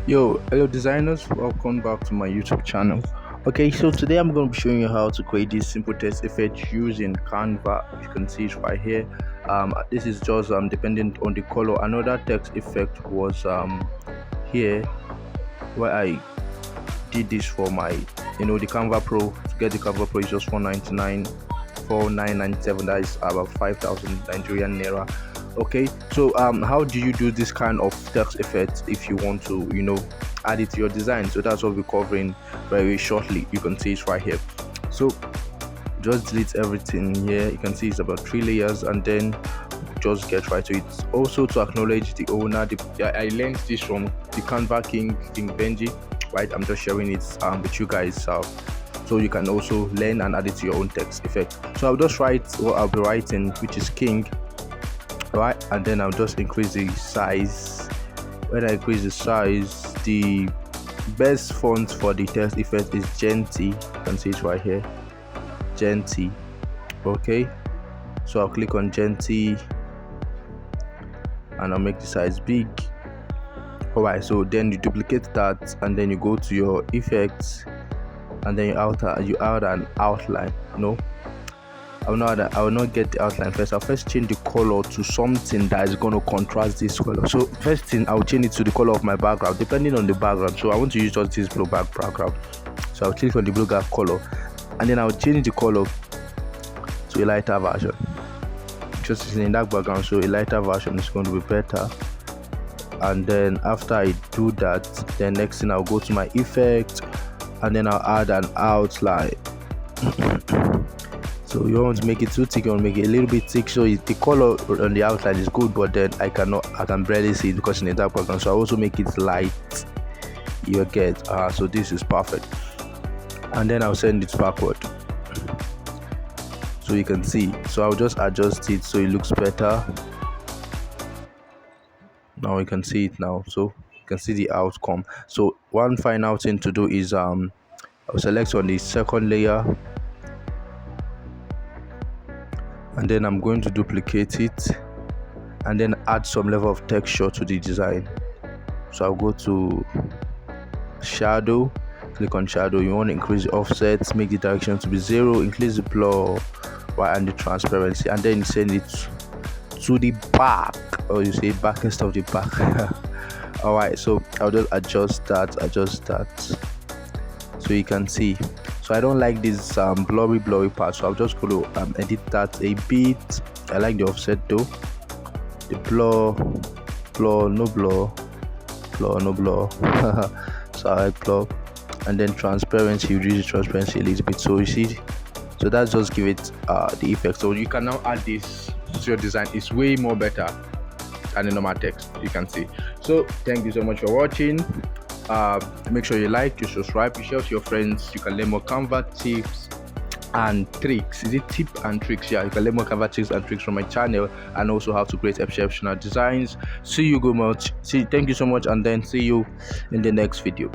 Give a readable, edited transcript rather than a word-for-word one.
Yo, hello designers, welcome back to my YouTube channel. Okay, so today I'm going to be showing you how to create this simple text effect using Canva. You can see it right here. This is just dependent on the color. Another text effect was here where I did this for my the Canva Pro. To get the Canva Pro is just 499, 4997. That is about 5,000 Nigerian naira. Okay, so how do you do this kind of text effect if you want to add it to your design? So that's what we're covering very shortly. You can see it right here. So just delete everything here. You can see it's about 3 layers, and then just get right to it. Also, to acknowledge the owner, I learned this from the Canva King Benji, right? I'm just sharing it with you guys, so you can also learn and add it to your own text effect. So I'll just write what I'll be writing, which is King, right? And then I'll just increase the size. When I increase the size, the best font for the text effect is Genty. You can see it right here, Genty. Okay, so I'll click on Genty and I'll make the size big. Alright, so then you duplicate that, and then you go to your effects, and then you add an outline. I will not get the outline first. I'll first change the color to something that is going to contrast this color. So first thing, I'll change it to the color of my background, depending on the background. So I want to use just this blue background. So I'll click on the blue color, and then I'll change the color to a lighter version. Just in that background, so a lighter version is going to be better. And then after I do that, then next thing I'll go to my effect, and then I'll add an outline. So you want to make it too thick, you want to make it a little bit thick, so the color on the outline is good, but then I can barely see it because in the dark background. So I also make it light. You get so this is perfect. And then I'll send it backward, so you can see. So I'll just adjust it so it looks better. Now you can see it now, so you can see the outcome. So one final thing to do is I'll select on the second layer, and then I'm going to duplicate it and then add some level of texture to the design. So I'll go to shadow, click on shadow. You want to increase the offset, make the direction to be 0, increase the blur, right, and the transparency, and then send it to the back, or you say back instead of the back. All right, so I'll just adjust that so you can see. So I don't like this blurry part, so I'll just go to edit that a bit. I like the offset though. The blur, no blur. So I like blur, and then transparency, reduce the transparency a little bit. So you see, so that's just give it the effect. So you can now add this to your design. It's way more better than the normal text, you can see. So thank you so much for watching. Make sure you like, you subscribe, you share to your friends. You can learn more Canva tips and tricks. Is it tip and tricks? Yeah, you can learn more Canva tips and tricks from my channel, and also how to create exceptional designs. Thank you so much, and then see you in the next video.